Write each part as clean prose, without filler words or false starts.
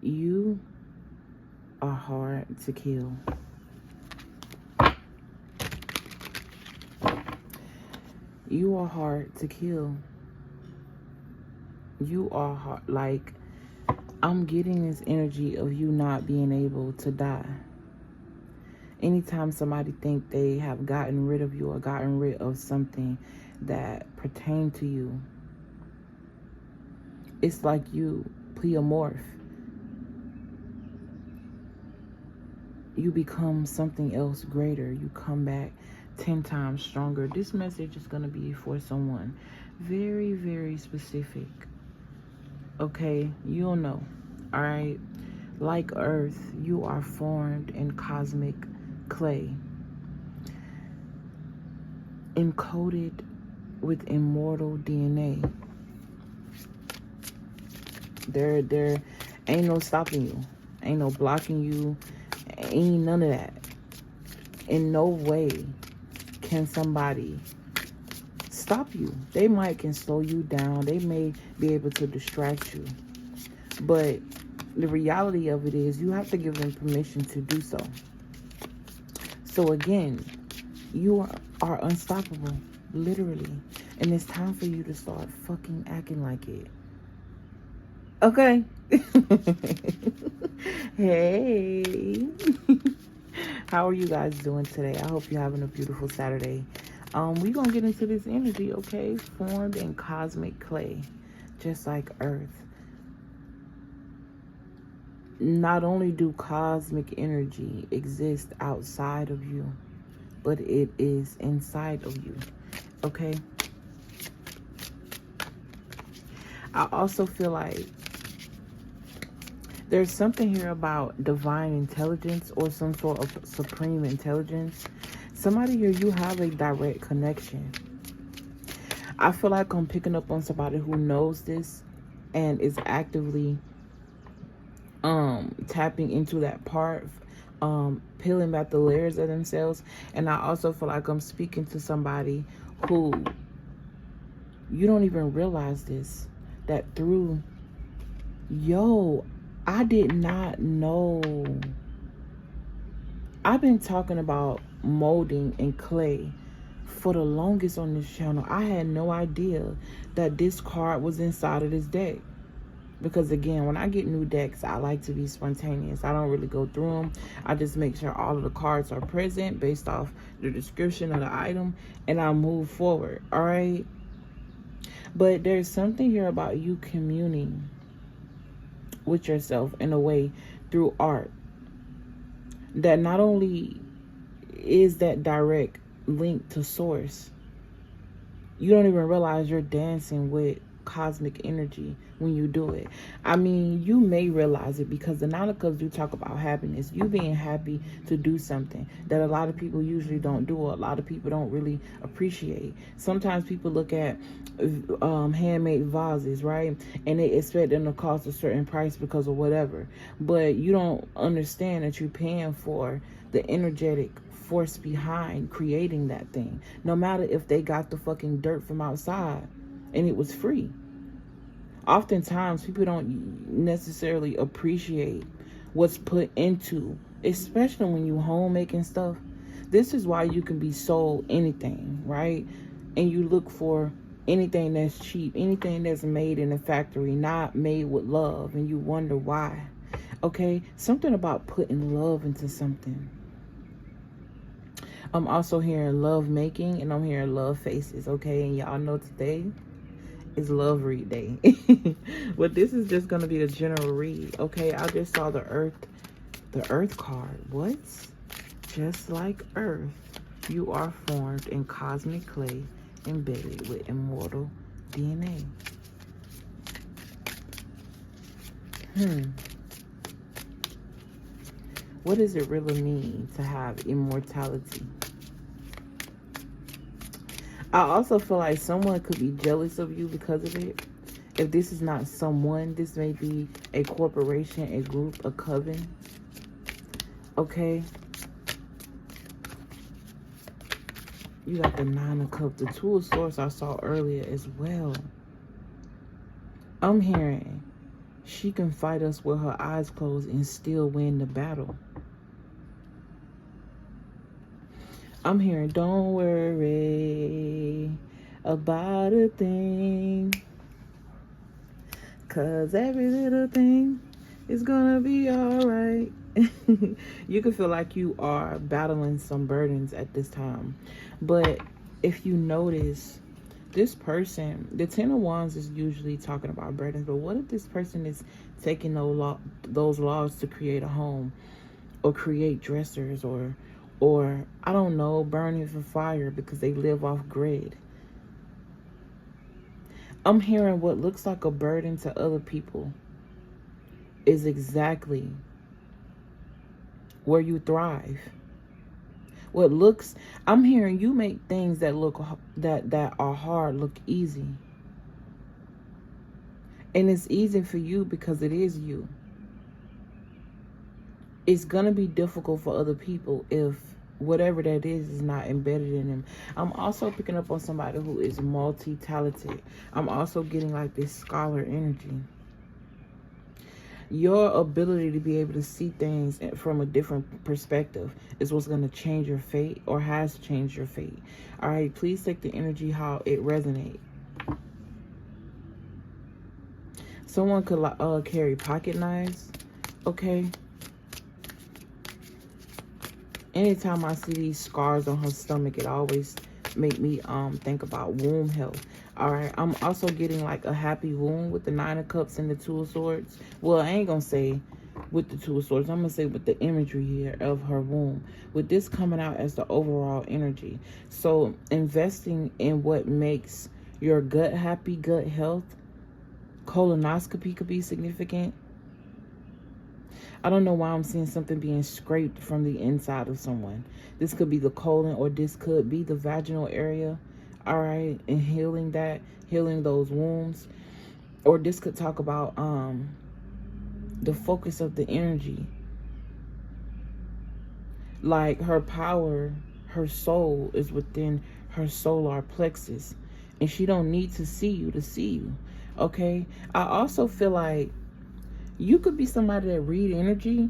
You are hard to kill. You are hard to kill. You are hard. Like, I'm getting this energy of you not being able to die. Anytime somebody think they have gotten rid of you or gotten rid of something that pertained to you, it's like you pleomorph. You become something else greater. You come back 10 times stronger. This message is going to be for someone very, very specific. Okay, you'll know. All right. Like Earth, you are formed in cosmic clay, encoded with immortal DNA. There ain't no stopping you, ain't no blocking you, ain't none of that. In no way can somebody stop you. They might can slow you down, they may be able to distract you, but the reality of it is you have to give them permission to do so. So again, you are unstoppable, literally. And it's time for you to start fucking acting like it. Okay? Hey. How are you guys doing today? I hope you're having a beautiful Saturday. We're going to get into this energy, okay? Formed in cosmic clay, just like Earth. Not only do cosmic energy exist outside of you, but it is inside of you, okay? I also feel like there's something here about divine intelligence or some sort of supreme intelligence. Somebody here, you have a direct connection. I feel like I'm picking up on somebody who knows this and is actively tapping into that part, peeling back the layers of themselves. And I also feel like I'm speaking to somebody who, you don't even realize this, that through, I did not know. I've been talking about molding in clay for the longest on this channel. I had no idea that this card was inside of this deck. Because again, when I get new decks, I like to be spontaneous. I don't really go through them. I just make sure all of the cards are present based off the description of the item, and I move forward, all right? But there's something here about you communing with yourself in a way through art that not only is that direct link to source, you don't even realize you're dancing with cosmic energy when you do it. I mean, you may realize it because the Nine of Cups do talk about happiness. You being happy to do something that a lot of people usually don't do, or a lot of people don't really appreciate. Sometimes people look at handmade vases, right, and they expect them to cost a certain price because of whatever, but you don't understand that you're paying for the energetic force behind creating that thing, no matter if they got the fucking dirt from outside and it was free. Oftentimes people don't necessarily appreciate what's put into, especially when you homemaking stuff. This is why you can be sold anything, right? And you look for anything that's cheap, anything that's made in a factory, not made with love, and you wonder why. Okay, something about putting love into something. I'm also hearing love making, and I'm hearing love faces, okay? And y'all know today is love read day. But this is just going to be a general read, okay? I just saw the earth card. What? Just like Earth, you are formed in cosmic clay, embedded with immortal DNA. What does it really mean to have immortality? I also feel like someone could be jealous of you because of it. If this is not someone, this may be a corporation, a group, a coven. Okay? You got the Nine of Cups, the Two of Swords I saw earlier as well. I'm hearing she can fight us with her eyes closed and still win the battle. I'm hearing, don't worry about a thing, 'cause every little thing is gonna be alright. You can feel like you are battling some burdens at this time. But if you notice, this person, the Ten of Wands is usually talking about burdens, but what if this person is taking those logs to create a home, or create dressers, or I don't know, burning for fire because they live off grid? I'm hearing what looks like a burden to other people is exactly where you thrive. What looks, I'm hearing you make things that look that are hard look easy. And it's easy for you because it is you. It's gonna be difficult for other people if whatever that is not embedded in them. I'm also picking up on somebody who is multi-talented. I'm also getting like this scholar energy. Your ability to be able to see things from a different perspective is what's going to change your fate, or has changed your fate. All right, please take the energy how it resonates. Someone could carry pocket knives, okay? Anytime I see these scars on her stomach, it always make me think about womb health. All right, I'm also getting like a happy womb with the Nine of Cups and the Two of Swords. Well, I ain't gonna say with the Two of Swords. I'm gonna say with the imagery here of her womb, with this coming out as the overall energy. So investing in what makes your gut happy, gut health. Colonoscopy could be significant. I don't know why I'm seeing something being scraped from the inside of someone. This could be the colon, or this could be the vaginal area. All right, and healing that, healing those wounds. Or this could talk about the focus of the energy. Like her power, her soul is within her solar plexus. And she don't need to see you to see you. Okay? I also feel like you could be somebody that read energy.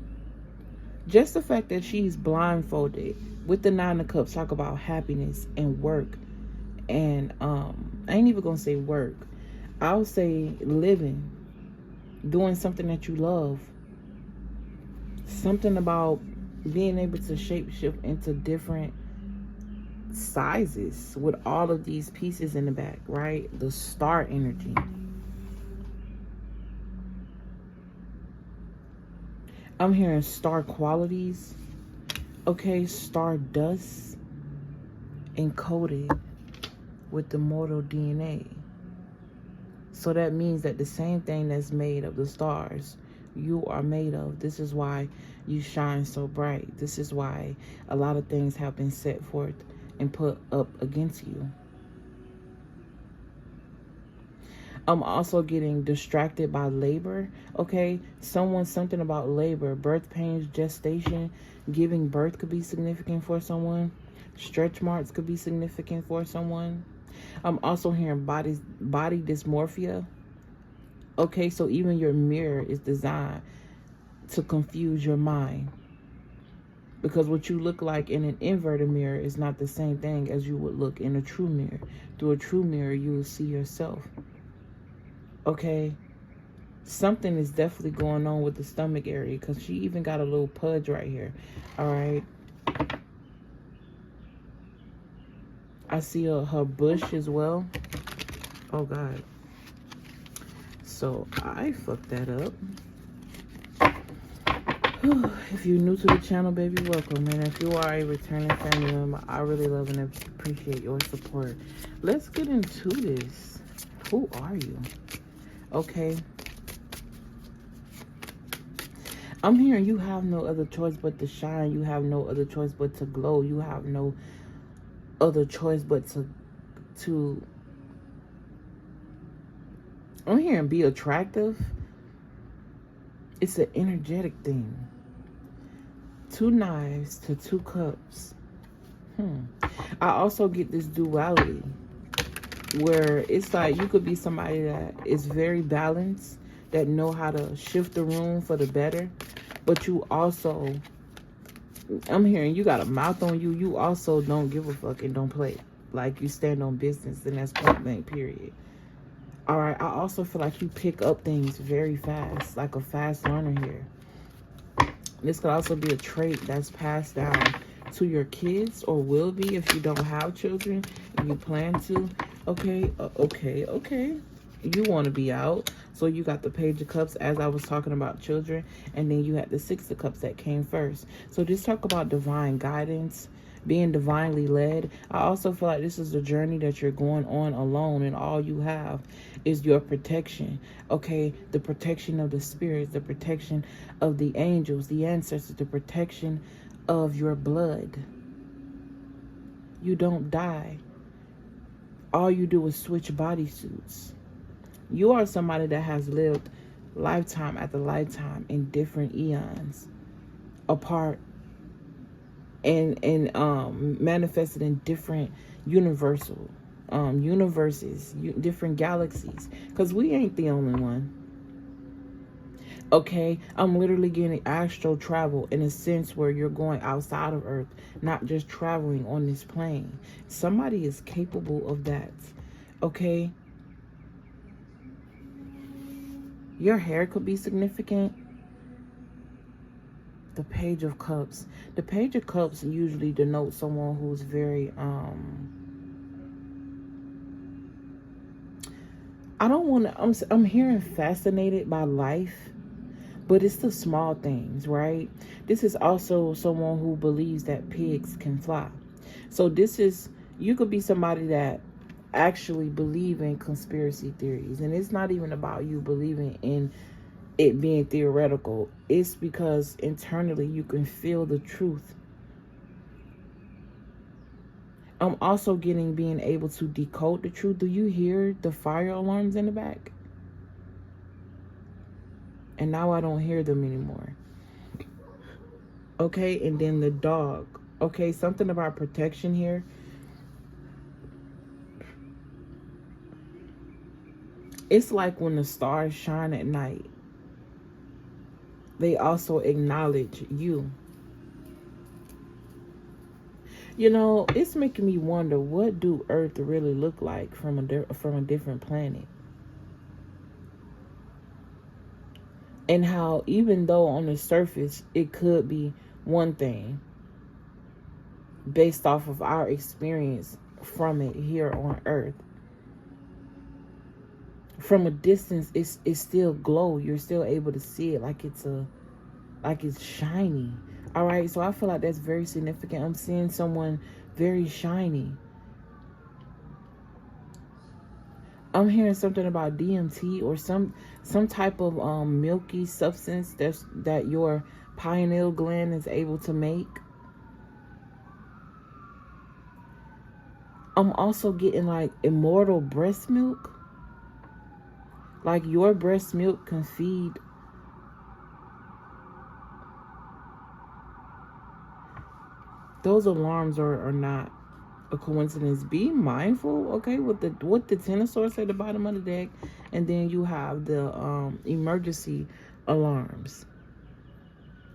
Just the fact that she's blindfolded with the Nine of Cups talk about happiness and work. And I ain't even gonna say work. I'll say living, doing something that you love. Something about being able to shapeshift into different sizes with all of these pieces in the back, right? The star energy. I'm hearing star qualities. Okay, star dust. Encoded with the mortal DNA. So that means that the same thing that's made of the stars, you are made of. This is why you shine so bright. This is why a lot of things have been set forth and put up against you. I'm also getting distracted by labor. Okay, something about labor, birth pains, gestation, giving birth could be significant for someone. Stretch marks could be significant for someone. I'm also hearing body dysmorphia. Okay, so even your mirror is designed to confuse your mind. Because what you look like in an inverted mirror is not the same thing as you would look in a true mirror. Through a true mirror, you will see yourself. Okay, something is definitely going on with the stomach area, because she even got a little pudge right here. All right. I see her bush as well. Oh, God. So I fucked that up. If you're new to the channel, baby, welcome. And if you are a returning family member, I really love and appreciate your support. Let's get into this. Who are you? Okay. I'm hearing you have no other choice but to shine. You have no other choice but to glow. You have no other choice but to I'm hearing be attractive. It's an energetic thing. 2 knives to 2 cups. I also get this duality where it's like you could be somebody that is very balanced, that know how to shift the room for the better. But you also, I'm hearing you got a mouth on you. You also don't give a fuck and don't play. Like, you stand on business, and that's point blank, period. All right, I also feel like you pick up things very fast, like a fast learner here. This could also be a trait that's passed down to your kids, or will be if you don't have children and you plan to. Okay, okay. You want to be out. So you got the Page of Cups, as I was talking about children, and then you had the Six of Cups that came first. So just talk about divine guidance, being divinely led. I also feel like this is a journey that you're going on alone, and all you have is your protection. Okay, the protection of the spirits, the protection of the angels, the ancestors, the protection of your blood. You don't die. All you do is switch bodysuits. You are somebody that has lived lifetime after lifetime in different eons apart, and manifested in different universes, different galaxies, because we ain't the only one. Okay, I'm literally getting astral travel in a sense where you're going outside of Earth, not just traveling on this plane. Somebody is capable of that. Okay, your hair could be significant. The Page of Cups. The Page of Cups usually denotes someone who's very I don't want to, I'm hearing fascinated by life, but it's the small things, right? This is also someone who believes that pigs can fly. So this is, you could be somebody that actually believe in conspiracy theories, and it's not even about you believing in it being theoretical. It's because internally you can feel the truth. I'm also getting being able to decode the truth. Do you hear the fire alarms in the back? And now I don't hear them anymore. Okay, and then the dog. Okay, something about protection here. It's like when the stars shine at night, they also acknowledge you. You know, it's making me wonder, what do Earth really look like from a different planet? And how, even though on the surface it could be one thing, based off of our experience from it here on Earth, from a distance it's still glow. You're still able to see it like it's shiny. All right, so I feel like that's very significant. I'm seeing someone very shiny. I'm hearing something about DMT or some type of milky substance that your pineal gland is able to make. I'm also getting like immortal breast milk. Like your breast milk can feed. Those alarms are not a coincidence. Be mindful, okay, with what the Ten of Swords at the bottom of the deck, and then you have the emergency alarms.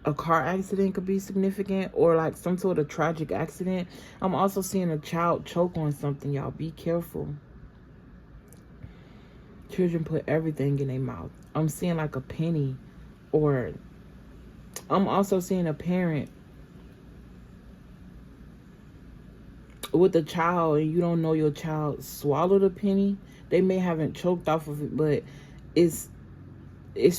A car accident could be significant, or like some sort of tragic accident. I'm also seeing a child choke on something, y'all. Be careful. Children put everything in their mouth. I'm seeing like a penny, or I'm also seeing a parent with a child, and you don't know your child swallowed a penny. They may haven't choked off of it, but it's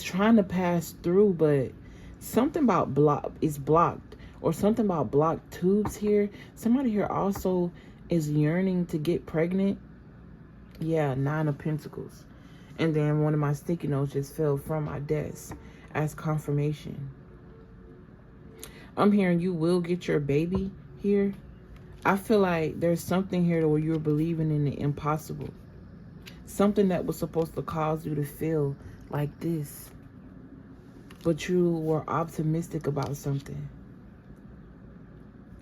trying to pass through, but something about is blocked, or something about blocked tubes here. Somebody here also is yearning to get pregnant. Yeah, 9 of Pentacles. And then one of my sticky notes just fell from my desk as confirmation. I'm hearing you will get your baby here. I feel like there's something here where you're believing in the impossible. Something that was supposed to cause you to feel like this, but you were optimistic about something.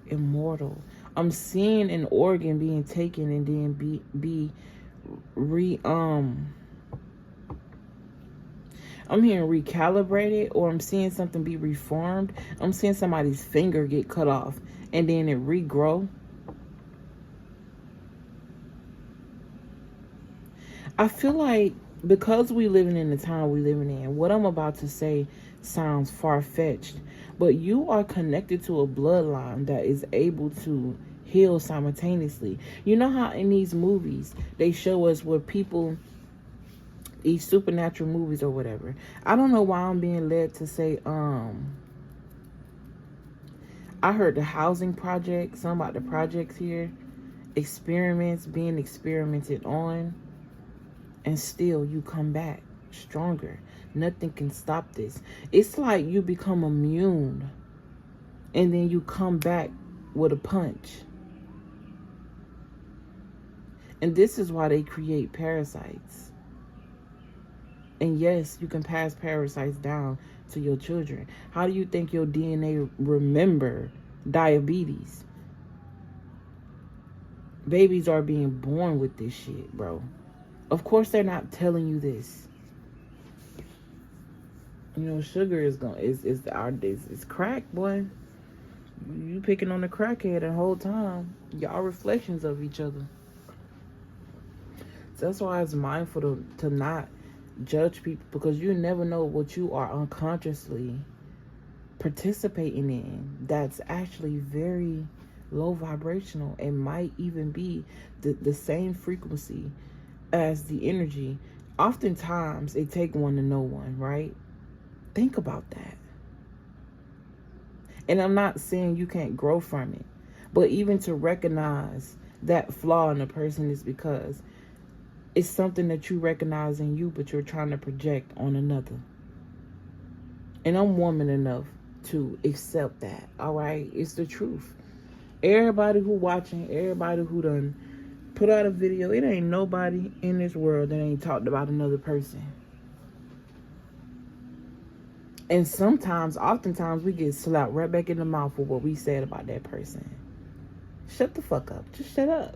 Immortal. I'm seeing an organ being taken and then I'm hearing recalibrated, or I'm seeing something be reformed. I'm seeing somebody's finger get cut off and then it regrow. I feel like because we living in the time we living in, what I'm about to say sounds far-fetched, but you are connected to a bloodline that is able to heal simultaneously. You know how in these movies they show us where people, these supernatural movies or whatever. I don't know why I'm being led to say I heard the housing project, something about the projects here, experiments being experimented on, and still you come back stronger. Nothing can stop this. It's like you become immune and then you come back with a punch. And this is why they create parasites. And yes, you can pass parasites down to your children. How do you think your DNA remember diabetes? Babies are being born with this shit, bro. Of course they're not telling you this. You know, sugar is crack, boy. You picking on the crackhead the whole time. Y'all reflections of each other. So that's why it's mindful to not judge people, because you never know what you are unconsciously participating in that's actually very low vibrational and might even be the same frequency as the energy. Oftentimes it take one to know one, right? Think about that. And I'm not saying you can't grow from it, but even to recognize that flaw in a person is because it's something that you recognize in you, but you're trying to project on another. And I'm woman enough to accept that, all right? It's the truth. Everybody who watching, everybody who done put out a video, it ain't nobody in this world that ain't talked about another person. And oftentimes we get slapped right back in the mouth for what we said about that person. Shut the fuck up. Just shut up.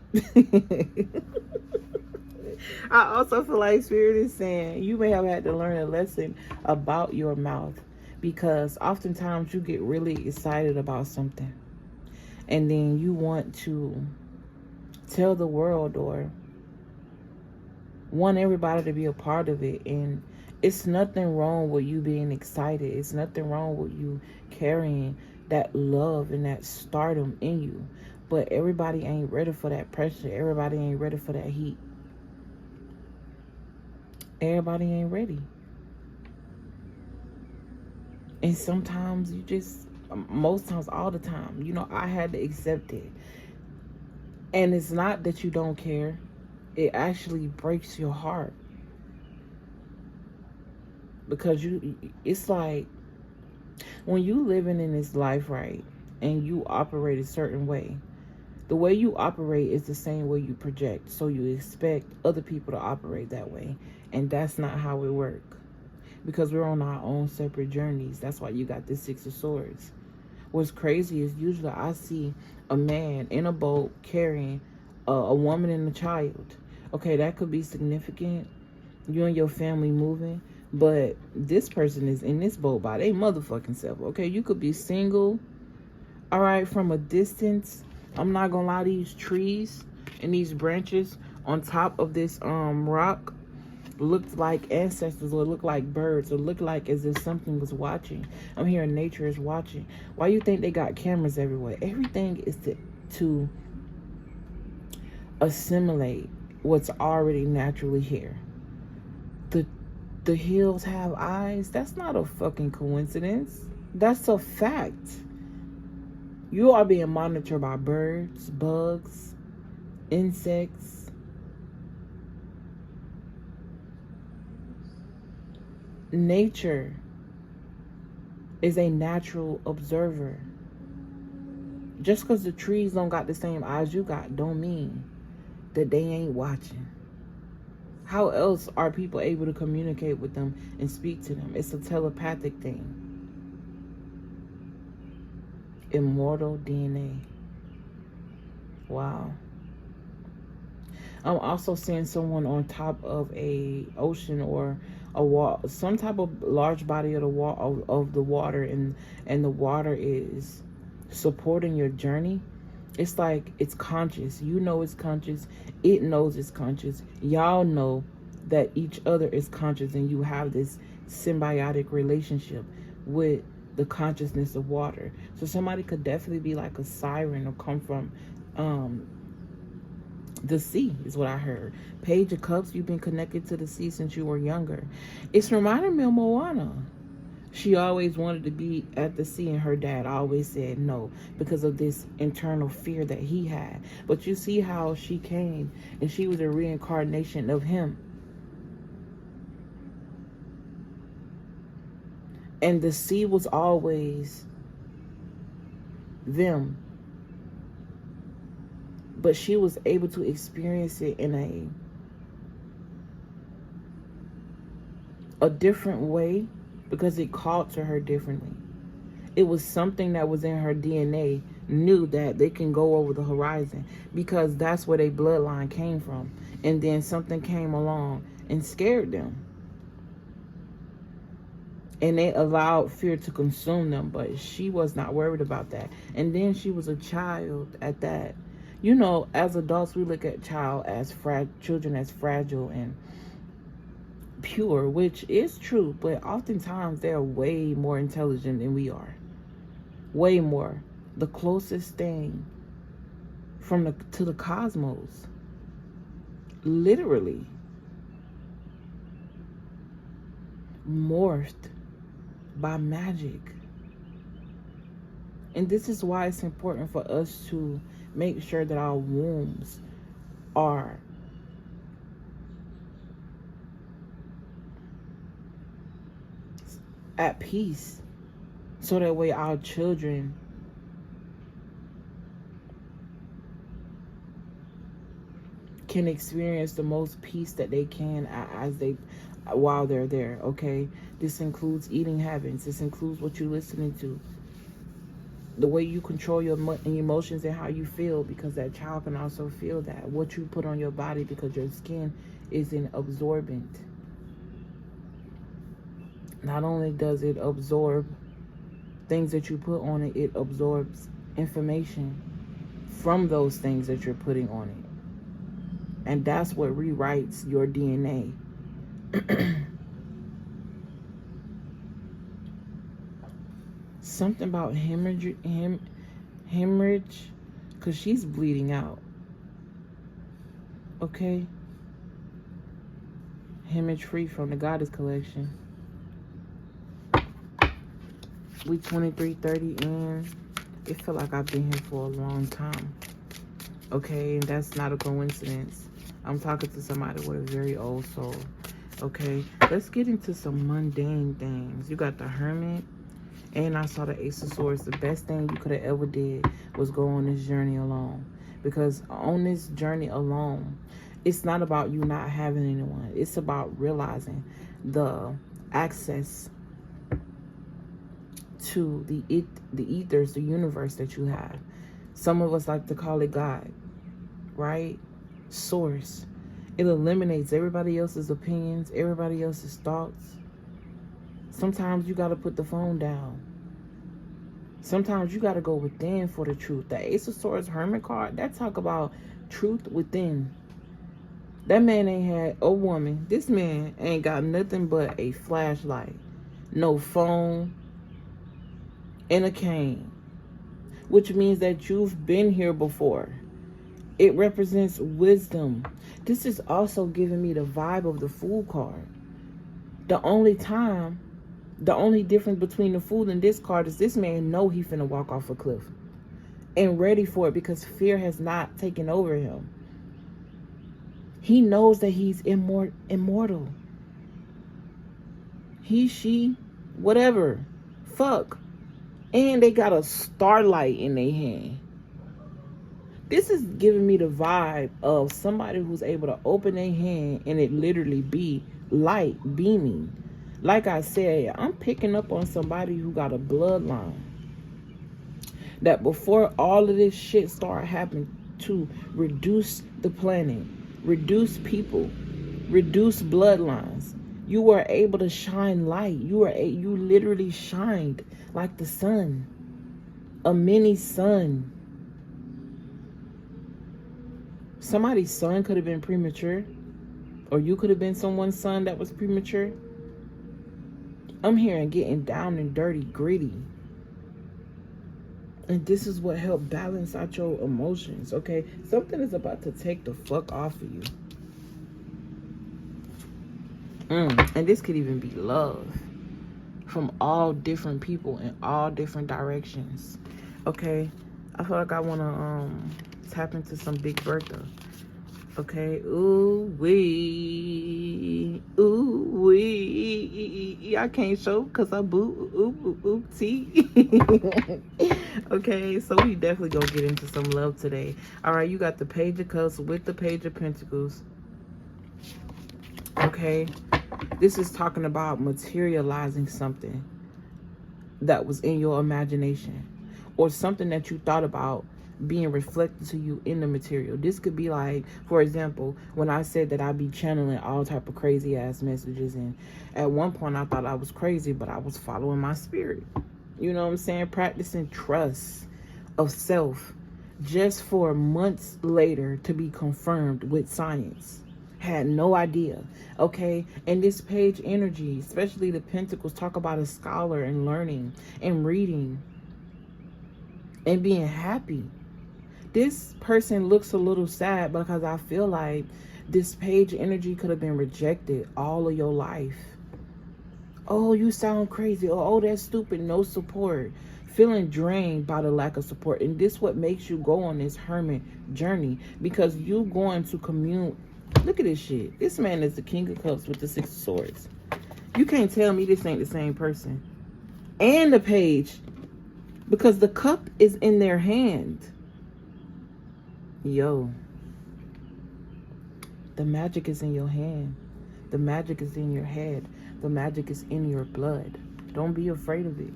I also feel like Spirit is saying you may have had to learn a lesson about your mouth, because oftentimes you get really excited about something and then you want to tell the world or want everybody to be a part of it. And it's nothing wrong with you being excited. It's nothing wrong with you carrying that love and that stardom in you. But everybody ain't ready for that pressure. Everybody ain't ready for that heat. Everybody ain't ready. And sometimes you just, most times, all the time, you know, I had to accept it. And it's not that you don't care. It actually breaks your heart. Because it's like, when you living in this life, right, and you operate a certain way, the way you operate is the same way you project. So you expect other people to operate that way. And that's not how it works. Because we're on our own separate journeys. That's why you got this Six of Swords. What's crazy is usually I see a man in a boat carrying a woman and a child. Okay, that could be significant. You and your family moving. But this person is in this boat by their motherfucking self. Okay, you could be single. All right, from a distance. I'm not gonna lie, these trees and these branches on top of this rock looked like ancestors, or looked like birds, or looked like as if something was watching. I'm hearing nature is watching. Why you think they got cameras everywhere? Everything is to assimilate what's already naturally here. The hills have eyes. That's not a fucking coincidence. That's a fact. You are being monitored by birds, bugs, insects. Nature is a natural observer. Just because the trees don't got the same eyes you got don't mean that they ain't watching. How else are people able to communicate with them and speak to them? It's a telepathic thing. Immortal DNA. Wow. I'm also seeing someone on top of a ocean or some type of large body of the water, and the water is supporting your journey. It's like it's conscious. You know it's conscious. It knows it's conscious. Y'all know that each other is conscious, and you have this symbiotic relationship with the consciousness of water. So somebody could definitely be like a siren or come from the sea, is what I heard. Page of Cups, you've been connected to the sea since you were younger. It's reminding me of Moana. She always wanted to be at the sea, and her dad always said no because of this internal fear that he had. But you see how she came, and she was a reincarnation of him. And the sea was always them. But she was able to experience it in a different way because it called to her differently. It was something that was in her DNA, knew that they can go over the horizon because that's where their bloodline came from. And then something came along and scared them. And they allowed fear to consume them, but she was not worried about that. And then she was a child at that. You know, as adults, we look at children as fragile and pure, which is true, but oftentimes they're way more intelligent than we are. Way more. The closest thing to the cosmos. Literally. Morphed by magic. And this is why it's important for us to make sure that our wombs are at peace, so that way our children can experience the most peace that they can while they're there. Okay, this includes eating habits. This includes what you're listening to, the way you control your emotions and how you feel, because that child can also feel that. What you put on your body, because your skin is an absorbent. Not only does it absorb things that you put on it, it absorbs information from those things that you're putting on it. And that's what rewrites your DNA. Something about hemorrhage, because she's bleeding out. Okay? Hemorrhage free from the Goddess Collection. We 23:30 in. It feel like I've been here for a long time. Okay? And that's not a coincidence. I'm talking to somebody with a very old soul. Okay? Let's get into some mundane things. You got the Hermit. And I saw the Ace of Swords. The best thing you could have ever did was go on this journey alone. Because on this journey alone, it's not about you not having anyone. It's about realizing the access to the ethers, the universe that you have. Some of us like to call it God, right? Source. It eliminates everybody else's opinions, everybody else's thoughts. Sometimes you got to put the phone down. Sometimes you got to go within for the truth. The Ace of Swords Hermit card, that talk about truth within. That man ain't had a woman. This man ain't got nothing but a flashlight, no phone, and a cane. Which means that you've been here before. It represents wisdom. This is also giving me the vibe of the Fool card. The only difference between the Fool and this card is this man know he finna walk off a cliff. And ready for it, because fear has not taken over him. He knows that he's immortal. He, she, whatever. Fuck. And they got a starlight in their hand. This is giving me the vibe of somebody who's able to open their hand and it literally be light beaming. Like I said, I'm picking up on somebody who got a bloodline that before all of this shit started happening to reduce the planet, reduce people, reduce bloodlines, You were able to shine light. You literally shined like the sun, a mini sun. Somebody's son could have been premature, or you could have been someone's son that was premature. I'm hearing getting down and dirty, gritty. And this is what helped balance out your emotions, okay? Something is about to take the fuck off of you. And this could even be love from all different people in all different directions, okay? I feel like I want to tap into some Big Bertha, okay? Ooh wee, I can't show because I tea. Okay, so we definitely gonna get into some love today. All right, you got the Page of Cups with the Page of Pentacles. Okay, this is talking about materializing something that was in your imagination, or something that you thought about being reflected to you in the material. This could be like, for example, when I said that I'd be channeling all type of crazy ass messages, and at one point I thought I was crazy, but I was following my spirit. You know what I'm saying? Practicing trust of self, just for months later to be confirmed with science. Had no idea, okay? And this page energy, especially the Pentacles, talk about a scholar and learning and reading and being happy. This person looks a little sad because I feel like this page energy could have been rejected all of your life. Oh, you sound crazy. Oh, that's stupid. No support. Feeling drained by the lack of support. And this what makes you go on this hermit journey, because you going to commune. Look at this shit. This man is the King of Cups with the Six of Swords. You can't tell me this ain't the same person. And the page, because the cup is in their hand. Yo, the magic is in your hand. The magic is in your head. The magic is in your blood. Don't be afraid of it.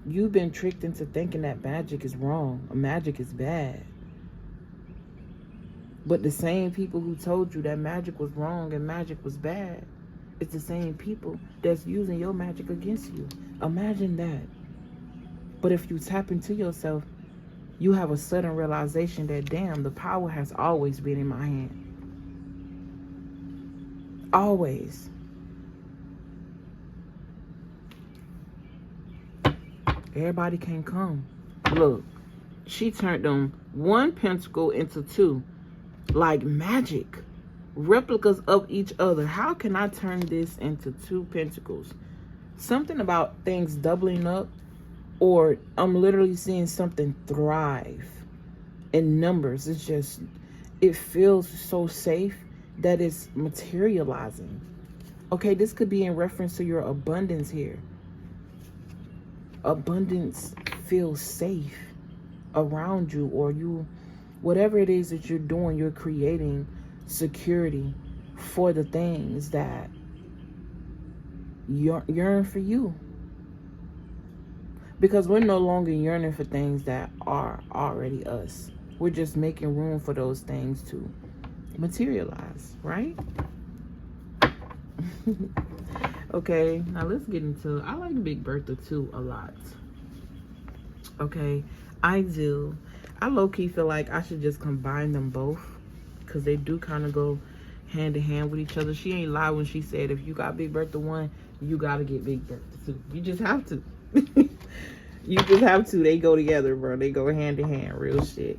You've been tricked into thinking that magic is wrong. Magic is bad. But the same people who told you that magic was wrong and magic was bad, it's the same people that's using your magic against you. Imagine that. But if you tap into yourself, you have a sudden realization that, damn, the power has always been in my hand. Always. Everybody can come. Look, she turned them one pentacle into two. Like magic. Replicas of each other. How can I turn this into two pentacles? Something about things doubling up. Or I'm literally seeing something thrive in numbers. It's just, it feels so safe that it's materializing. Okay, this could be in reference to your abundance here. Abundance feels safe around you, or you, whatever it is that you're doing, you're creating security for the things that yearn for you. Because we're no longer yearning for things that are already us. We're just making room for those things to materialize, right? Okay, now let's get into, I like Big Bertha too a lot. Okay, I do. I low-key feel like I should just combine them both, because they do kind of go hand in hand with each other. She ain't lie when she said if you got Big Bertha 1, you got to get Big Bertha 2. You just have to. You just have to. They go together, bro. They go hand in hand. Real shit.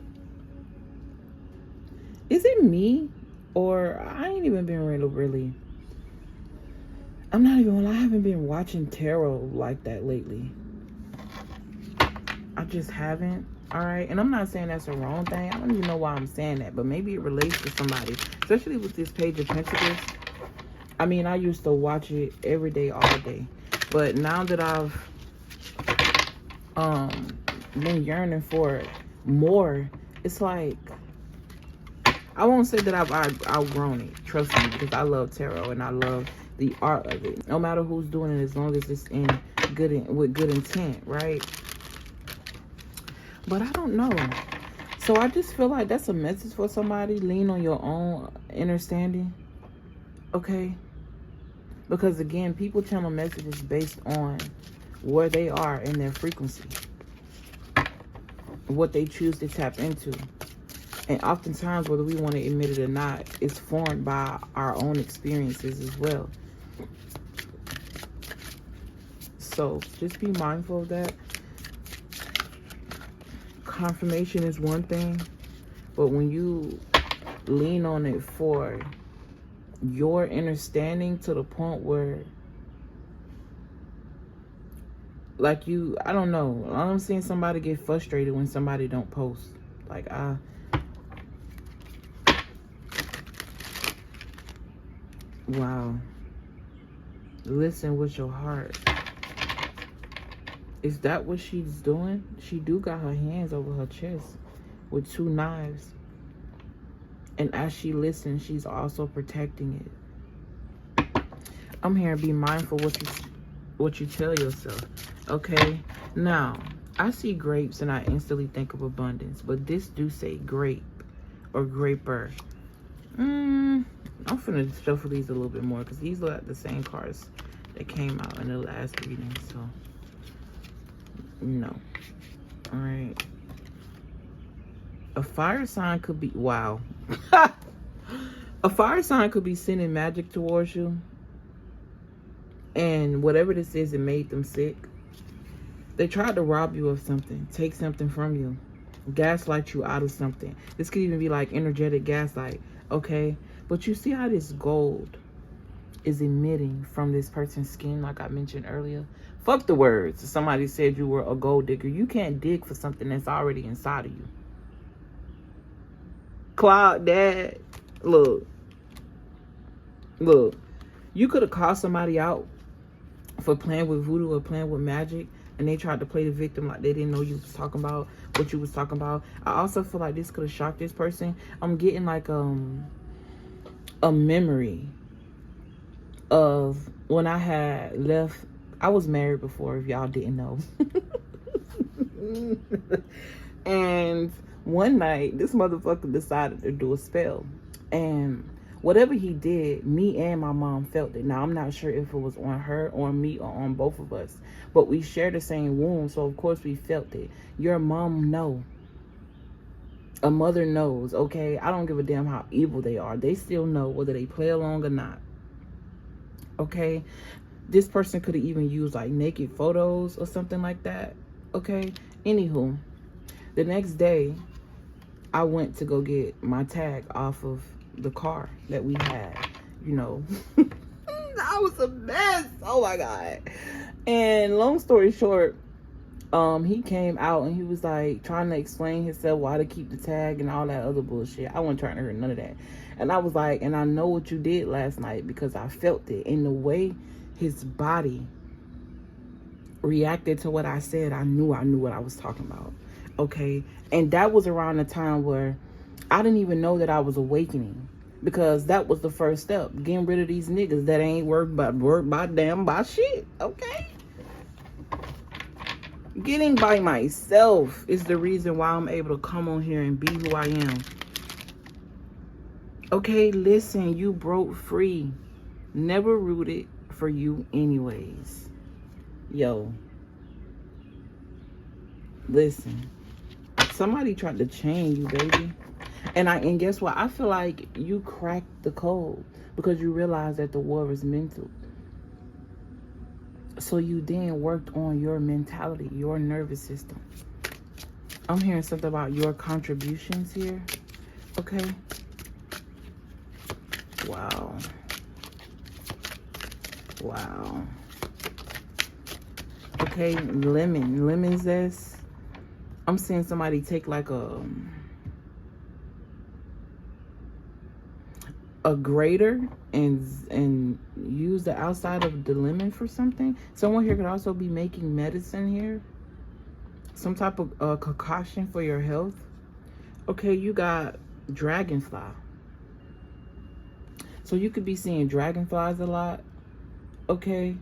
Is it me? Or I ain't even been really. I'm not even, I haven't been watching tarot like that lately. I just haven't. Alright. And I'm not saying that's a wrong thing. I don't even know why I'm saying that. But maybe it relates to somebody. Especially with this Page of Pentacles. I mean, I used to watch it every day, all day. But now that I've been yearning for it more, it's like, I won't say that I've outgrown it, trust me, because I love tarot and I love the art of it, no matter who's doing it, as long as it's in with good intent, right? But I don't know, so I just feel like that's a message for somebody. Lean on your own understanding, okay? Because again, people channel messages based on where they are in their frequency, what they choose to tap into. And oftentimes, whether we want to admit it or not, it's formed by our own experiences as well. So just be mindful of that. Confirmation is one thing, but when you lean on it for your understanding to the point where, like, I don't know, I'm seeing somebody get frustrated when somebody don't post. Like, wow. Listen with your heart. Is that what she's doing? She do got her hands over her chest with 2 knives. And as she listens, she's also protecting it. I'm here to be mindful what you tell yourself. Okay? Now, I see grapes and I instantly think of abundance. But this do say grape or graper. I'm finna shuffle these a little bit more because these look like the same cards that came out in the last reading. So, no. Alright. A fire sign could be, wow. A fire sign could be sending magic towards you. And whatever this is, it made them sick. They tried to rob you of something, take something from you, gaslight you out of something. This could even be like energetic gaslight, okay? But you see how this gold is emitting from this person's skin, like I mentioned earlier? Fuck the words. Somebody said you were a gold digger. You can't dig for something that's already inside of you. Cloud Dad, look. You could have called somebody out for playing with voodoo or playing with magic, and they tried to play the victim like they didn't know you was talking about what you was talking about. I also feel like this could have shocked this person. I'm getting like a memory of when I had left. I was married before, if y'all didn't know. And one night, this motherfucker decided to do a spell. And whatever he did, me and my mom felt it. Now, I'm not sure if it was on her, on me, or on both of us. But we share the same womb, so of course we felt it. Your mom know. A mother knows, okay? I don't give a damn how evil they are. They still know whether they play along or not. Okay? This person could have even used like naked photos or something like that. Okay? Anywho, the next day, I went to go get my tag off of the car that we had, you know. I was a mess. Oh my God. And long story short, he came out and he was like trying to explain himself why to keep the tag and all that other bullshit. I wasn't trying to hear none of that. And I was like, and I know what you did last night because I felt it. In the way his body reacted to what I said, I knew what I was talking about. Okay? And that was around the time where I didn't even know that I was awakening, because that was the first step. Getting rid of these niggas that ain't worried by shit. Okay? Getting by myself is the reason why I'm able to come on here and be who I am. Okay, listen, you broke free. Never rooted for you anyways. Yo. Listen. Somebody tried to chain you, baby. And guess what? I feel like you cracked the code because you realized that the war is mental. So you then worked on your mentality, your nervous system. I'm hearing something about your contributions here. Okay. Wow. Wow. Okay, lemon zest. I'm seeing somebody take like a grater and use the outside of the lemon for something. Someone here could also be making medicine here. Some type of concoction for your health. Okay, you got dragonfly. So you could be seeing dragonflies a lot. Okay.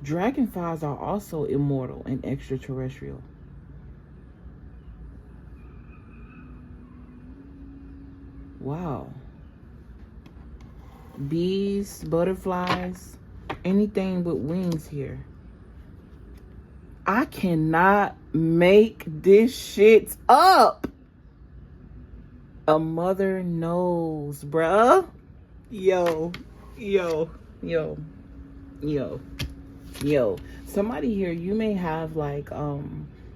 Dragonflies are also immortal and extraterrestrial. Wow. bees, butterflies, anything with wings here. I cannot make this shit up. A mother knows, bruh. Yo. Somebody here, you may have like,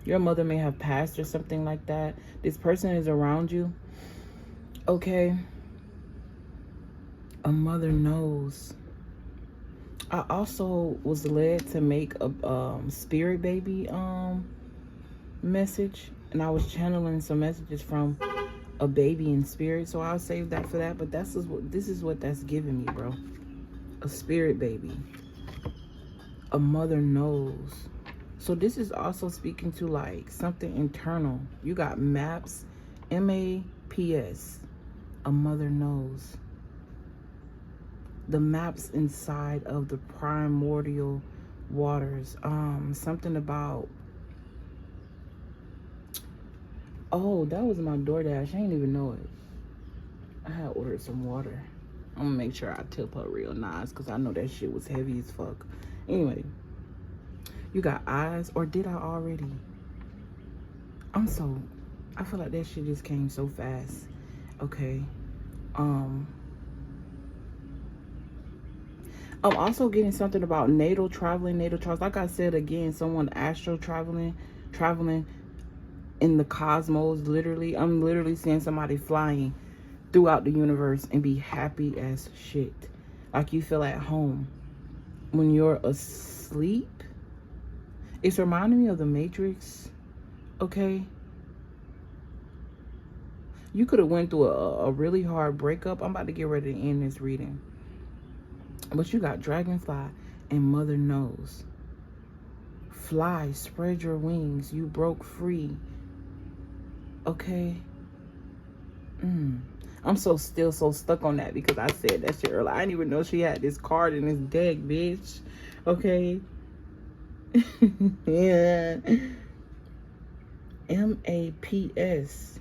your mother may have passed or something like that. This person is around you. Okay. A mother knows. I also was led to make a spirit baby message, and I was channeling some messages from a baby in spirit, so I'll save that for that. But this is what that's giving me, bro. A spirit baby. A mother knows. So this is also speaking to like something internal. You got maps, MAPS. A mother knows. The maps inside of the primordial waters. Something about, oh, that was my DoorDash. I ain't even know it. I had ordered some water. I'm gonna make sure I tip her real nice, because I know that shit was heavy as fuck. Anyway, you got eyes, or did I already? I feel like that shit just came so fast. Okay. I'm also getting something about natal traveling. Like I said again, someone astral traveling in the cosmos. Literally, I'm literally seeing somebody flying throughout the universe and be happy as shit. Like you feel at home when you're asleep. It's reminding me of the Matrix. Okay. You could have went through a really hard breakup. I'm about to get ready to end this reading. But you got dragonfly and mother knows. Fly, spread your wings. You broke free. Okay. I'm still so stuck on that, because I said that shit earlier. I didn't even know she had this card in this deck, bitch. Okay. Yeah. MAPS.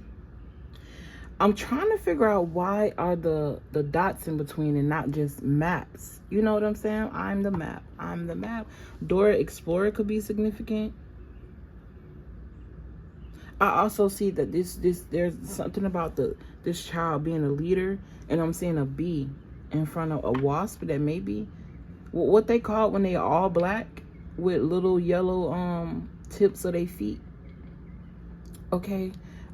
I'm trying to figure out why are the dots in between and not just maps. You know what I'm saying? I'm the map. Dora Explorer could be significant. I also see that there's something about this child being a leader, and I'm seeing a bee in front of a wasp that may be what they call it when they all black with little yellow tips of their feet. Okay.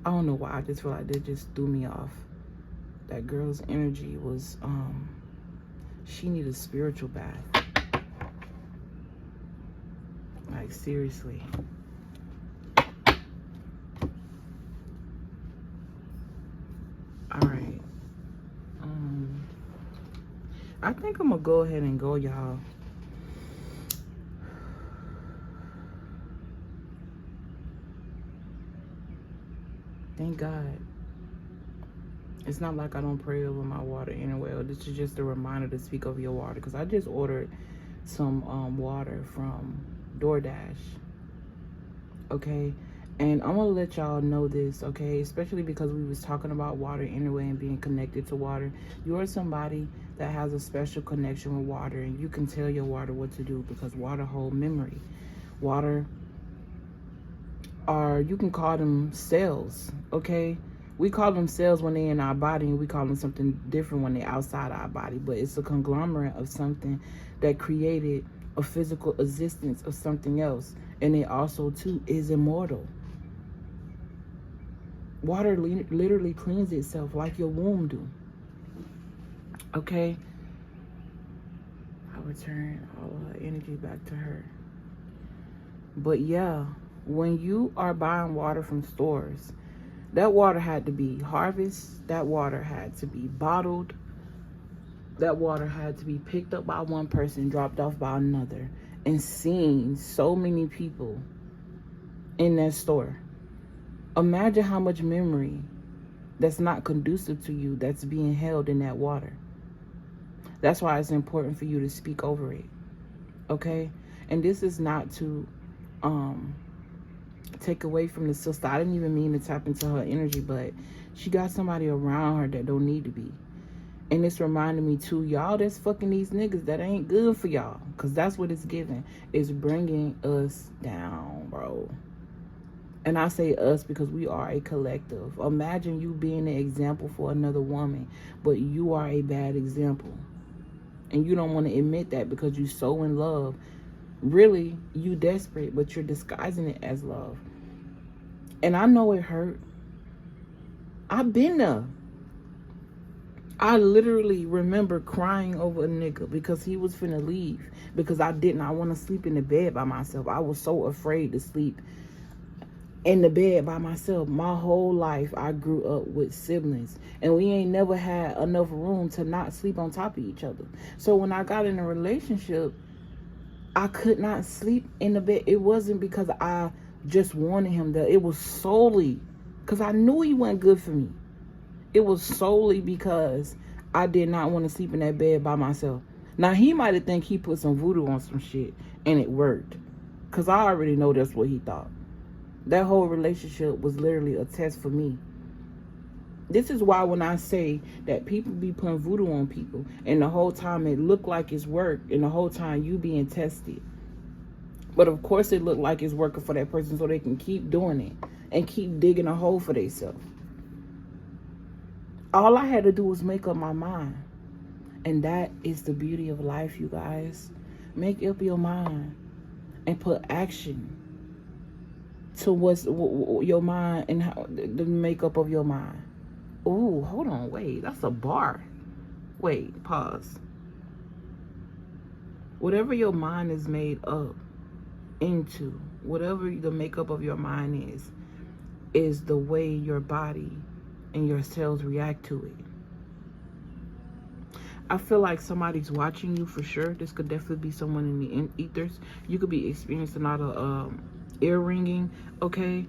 I don't know why. I just feel like that just threw me off. That girl's energy was, she needed a spiritual bath. Like, seriously. All right. I think I'm gonna go ahead and go, y'all. Thank God. It's not like I don't pray over my water anyway. This is just a reminder to speak over your water, because I just ordered some water from DoorDash. Okay, and I'm gonna let y'all know this, okay, especially because we was talking about water anyway and being connected to water. You are somebody that has a special connection with water, and you can tell your water what to do, because water hold memory. Water, or you can call them cells. Okay, we call them cells when they're in our body, and we call them something different when they're outside our body. But it's a conglomerate of something that created a physical existence of something else, and it also too is immortal. Water literally cleans itself like your womb do. Okay, I return all of her energy back to her. But yeah, when you are buying water from stores, that water had to be harvested, that water had to be bottled, that water had to be picked up by one person, dropped off by another, and seen so many people in that store. Imagine how much memory that's not conducive to you that's being held in that water. That's why it's important for you to speak over it. Okay? And this is not to take away from the sister. I didn't even mean to tap into her energy, but she got somebody around her that don't need to be. And it's reminding me too, y'all that's fucking these niggas that ain't good for y'all. Because that's what it's giving. It's bringing us down, bro. And I say us because we are a collective. Imagine you being an example for another woman, but you are a bad example. And you don't want to admit that because you're so in love. Really, you desperate, but you're disguising it as love. And I know it hurt. I've been there. I literally remember crying over a nigga because he was finna leave. Because I did not want to sleep in the bed by myself. I was so afraid to sleep in the bed by myself. My whole life I grew up with siblings. And we ain't never had enough room to not sleep on top of each other. So when I got in a relationship, I could not sleep in the bed. It wasn't because I just wanted him there. It was solely because I knew he wasn't good for me. It was solely because I did not want to sleep in that bed by myself. Now, he might have think he put some voodoo on some shit, and it worked. Because I already know that's what he thought. That whole relationship was literally a test for me. This is why when I say that people be putting voodoo on people, and the whole time it looked like it's work, and the whole time you being tested. But of course it looked like it's working for that person so they can keep doing it and keep digging a hole for themselves. All I had to do was make up my mind. And that is the beauty of life, you guys. Make up your mind and put action to what's your mind and how the makeup of your mind. Ooh, hold on, wait, that's a bar. Wait, pause. Whatever your mind is made up into, whatever the makeup of your mind is the way your body and your cells react to it. I feel like somebody's watching you for sure. This could definitely be someone in the ethers. You could be experiencing a lot of ear ringing, okay?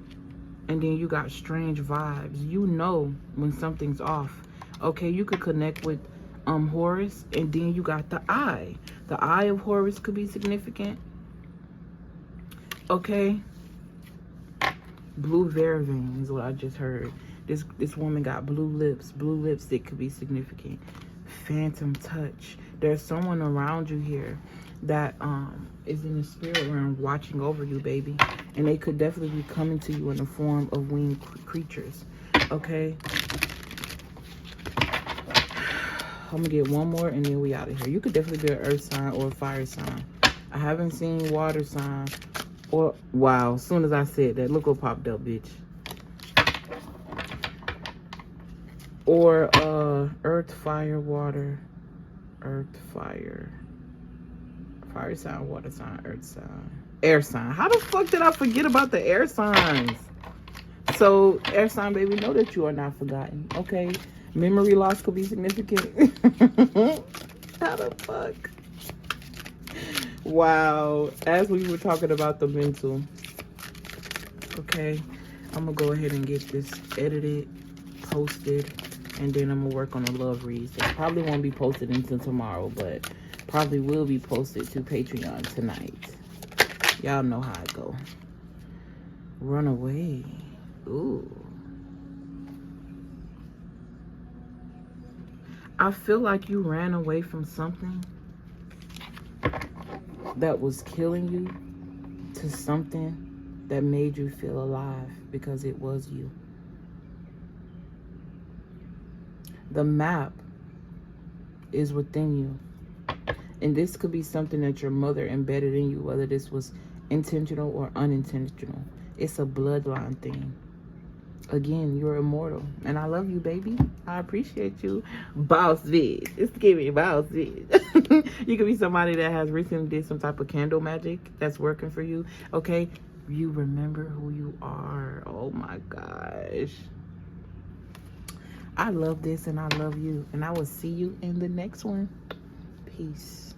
And then you got strange vibes. You know when something's off, okay? You could connect with Horus, and then you got the eye. The eye of Horus could be significant, okay? Blue vervain is what I just heard. This woman got blue lips. Blue lipstick could be significant. Phantom touch. There's someone around you here that is in the spirit realm watching over you, baby. And they could definitely be coming to you in the form of winged creatures. Okay? I'm gonna get one more and then we out of here. You could definitely be an earth sign or a fire sign. I haven't seen water sign or... Wow, as soon as I said that, look what popped up, bitch. Or earth, fire, water, earth, fire sign, water sign, earth sign, air sign. How the fuck did I forget about the air signs? So air sign, baby, know that you are not forgotten, okay? Memory loss could be significant. How the fuck? Wow. As we were talking about the mental, okay, I'm gonna go ahead and get this edited, posted, and then I'm gonna work on the love reads. It probably won't be posted until tomorrow, but probably will be posted to Patreon tonight. Y'all know how it go. Run away. Ooh. I feel like you ran away from something that was killing you to something that made you feel alive because it was you. The map is within you. And this could be something that your mother embedded in you, whether this was intentional or unintentional. It's a bloodline thing. Again, you're immortal. And I love you, baby. I appreciate you. Boss bitch. It's giving boss bitch. You could be somebody that has recently did some type of candle magic that's working for you. Okay? You remember who you are. Oh my gosh. I love this and I love you. And I will see you in the next one. Peace.